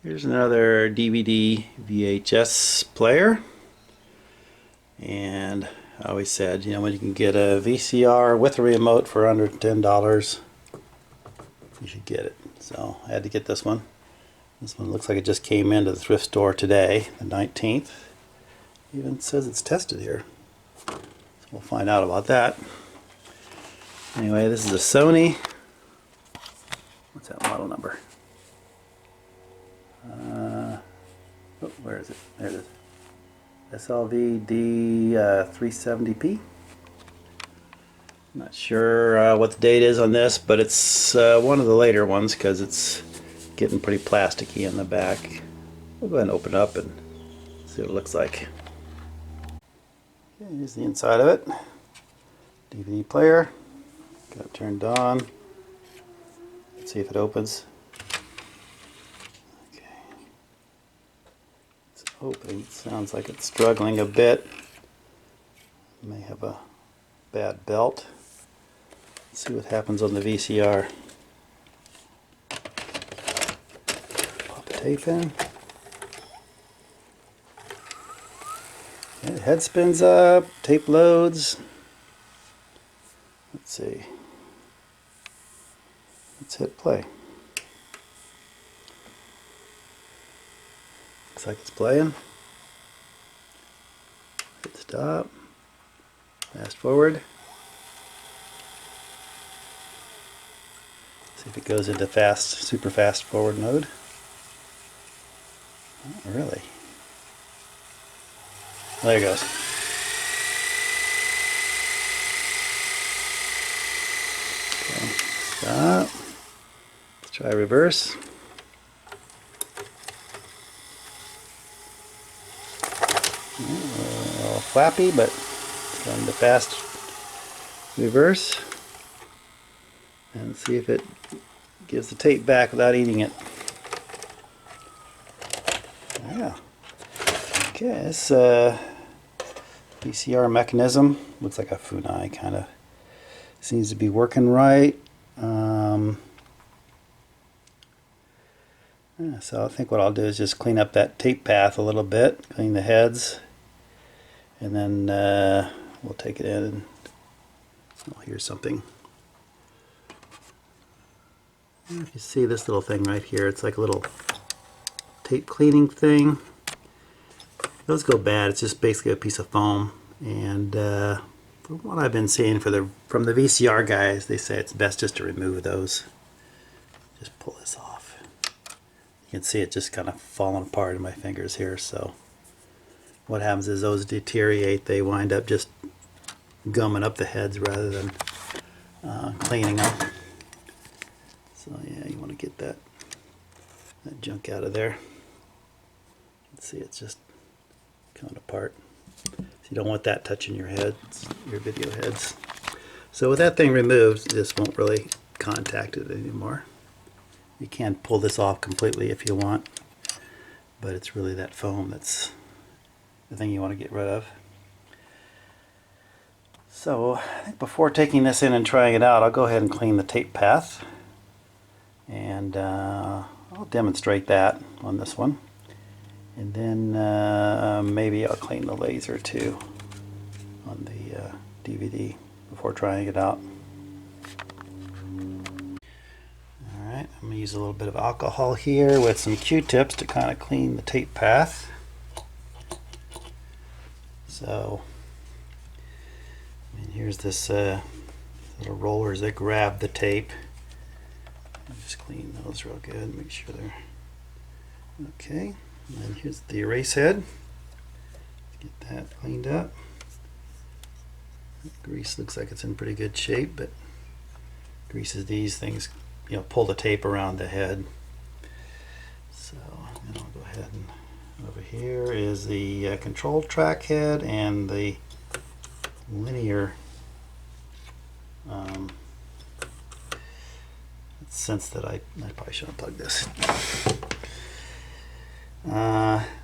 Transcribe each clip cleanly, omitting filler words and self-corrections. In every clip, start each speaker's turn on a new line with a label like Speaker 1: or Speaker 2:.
Speaker 1: Here's another DVD VHS player, and I always said, when you can get a VCR with a remote for under $10, you should get it. So I had to get this one. This one looks like it just came into the thrift store today, the 19th. Even says it's tested here. So we'll find out about that. Anyway, this is a Sony. What's that model number? Where is it? There it is. SLVD 370p. Not sure what the date is on this, but it's one of the later ones because it's getting pretty plasticky in the back. We'll go ahead and open it up and see what it looks like. Okay, here's the inside of it. DVD player. Got it turned on. Let's see if it opens. Opening. It sounds like it's struggling a bit. May have a bad belt. Let's see what happens on the VCR. Pop the tape in. Okay, the head spins up, tape loads. Let's see. Let's hit play. Looks like it's playing. Hit stop. Fast forward. See if it goes into super fast forward mode. Not really. There it goes. Okay, stop. Let's try reverse. A little flappy, but going to fast reverse and see if it gives the tape back without eating it. Yeah. Okay, this VCR mechanism looks like a funai kind of. Seems to be working right. Yeah, so I think what I'll do is just clean up that tape path a little bit, clean the heads, and then we'll take it in and here's something. If you see this little thing right here, it's like a little tape cleaning thing. Those go bad. It's just basically a piece of foam, and from what I've been seeing from the VCR guys, they say it's best just to remove those. Just pull this off. You can see it just kind of falling apart in my fingers here. So what happens is those deteriorate. They wind up just gumming up the heads rather than cleaning them. So yeah, you want to get that junk out of there. Let's see, it's just coming apart. So you don't want that touching your heads, your video heads. So with that thing removed, this won't really contact it anymore. You can pull this off completely if you want, but it's really that foam that's the thing you want to get rid of. So I think before taking this in and trying it out, I'll go ahead and clean the tape path, and I'll demonstrate that on this one, and then maybe I'll clean the laser too on the DVD before trying it out. Alright, I'm going to use a little bit of alcohol here with some Q-tips to kind of clean the tape path. So, here's this little rollers that grab the tape. Just clean those real good, make sure they're okay. And then here's the erase head. Get that cleaned up. Grease looks like it's in pretty good shape, but greases these things, pull the tape around the head. So then I'll go ahead and over here is the control track head and the linear sense that I probably shouldn't plug this.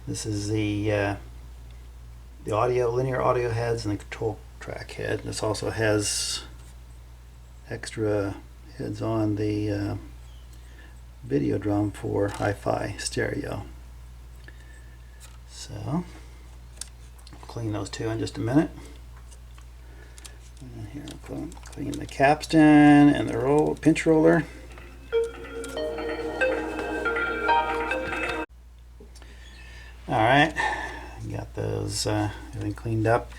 Speaker 1: This is the linear audio heads and the control track head. This also has extra heads on the video drum for hi-fi stereo. So I'll clean those two in just a minute. And here I'll clean the capstan and the pinch roller. Alright, got those everything cleaned up.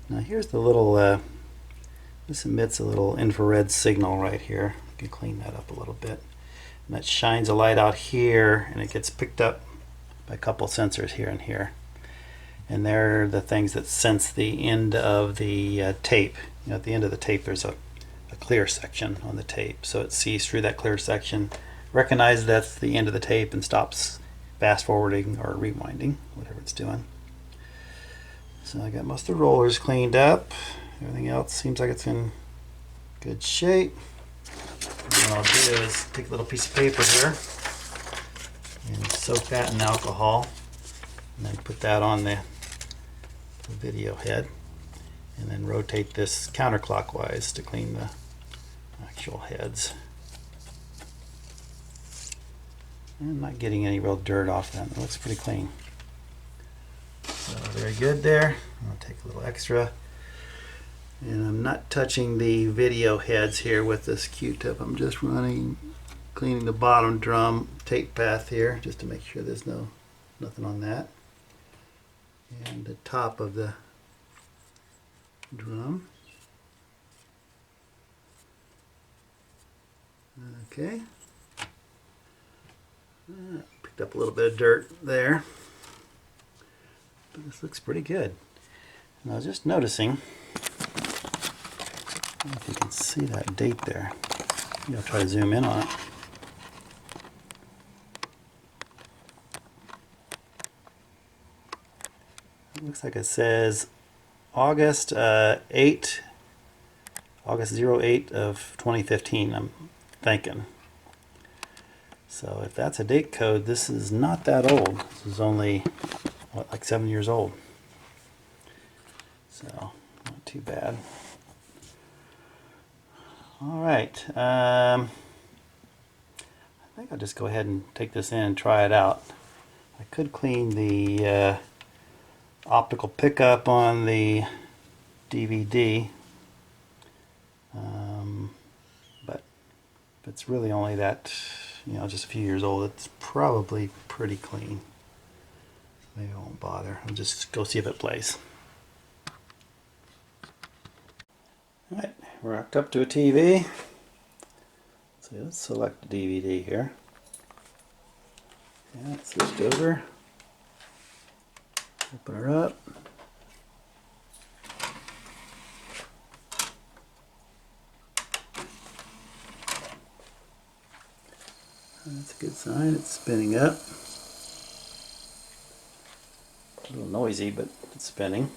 Speaker 1: Now here's the little, this emits a little infrared signal right here. You can clean that up a little bit. And that shines a light out here and it gets picked up by a couple sensors here and here. And they're the things that sense the end of the tape. You know, at the end of the tape there's a clear section on the tape. So it sees through that clear section, recognizes that's the end of the tape and stops fast forwarding or rewinding, whatever it's doing. So I got most of the rollers cleaned up. Everything else seems like it's in good shape. And what I'll do is take a little piece of paper here and soak that in alcohol and then put that on the video head and then rotate this counterclockwise to clean the actual heads. I'm not getting any real dirt off that. It looks pretty clean. So very good there. I'll take a little extra. And I'm not touching the video heads here with this Q-tip. I'm just cleaning the bottom drum tape path here just to make sure there's nothing on that. And the top of the drum. Okay. Picked up a little bit of dirt there, but this looks pretty good. And I was just noticing, I don't know if you can see that date there. Maybe I'll try to zoom in on it. It looks like it says August 08 of 2015, I'm thinking. So if that's a date code, this is not that old. This is only, what, like 7 years old. So, not too bad. Alright, I think I'll just go ahead and take this in and try it out. I could clean the optical pickup on the DVD, but if it's really only that, you know, just a few years old, it's probably pretty clean. Maybe I won't bother. I'll just go see if it plays. Alright, we're hooked up to a TV. So let's select the DVD here. Yeah, it's switched over. Open her up. That's a good sign. It's spinning up. A little noisy, but it's spinning.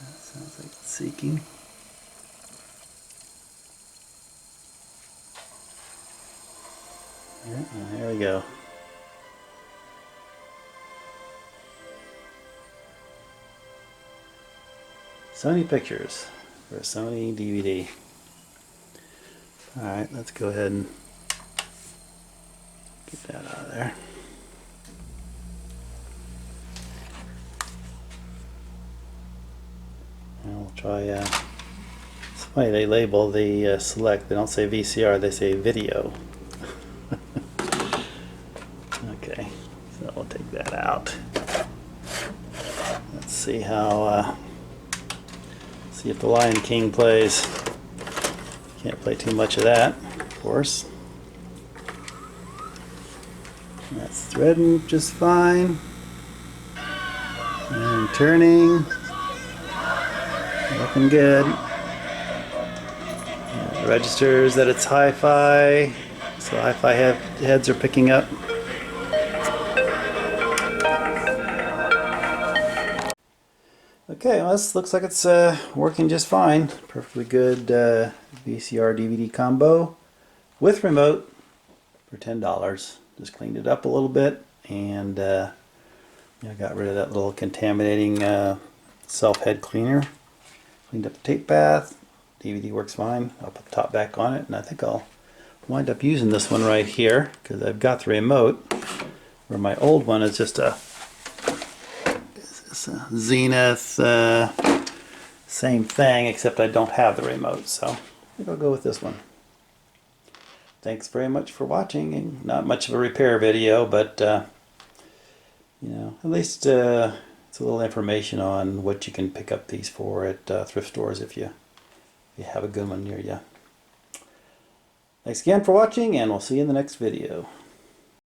Speaker 1: That sounds like it's seeking. Yeah, there we go. Sony Pictures for a Sony DVD. Alright, let's go ahead and get that out of there. And we'll try, it's funny, they label the select, they don't say VCR, they say video. Okay, so we'll take that out. Let's see how, see if the Lion King plays. Can't play too much of that, of course. That's threading just fine. And turning. Looking good. It registers that it's hi-fi. So hi-fi heads are picking up. Okay, well, this looks like it's working just fine. Perfectly good VCR DVD combo with remote for $10. Just cleaned it up a little bit and I got rid of that little contaminating self-head cleaner. Cleaned up the tape bath. DVD works fine. I'll put the top back on it, and I think I'll wind up using this one right here because I've got the remote, where my old one is just a Zenith, same thing, except I don't have the remote, so I think I'll go with this one. Thanks very much for watching, and not much of a repair video, but you know, at least it's a little information on what you can pick up these for at thrift stores if you have a good one near you. Thanks again for watching, and we'll see you in the next video.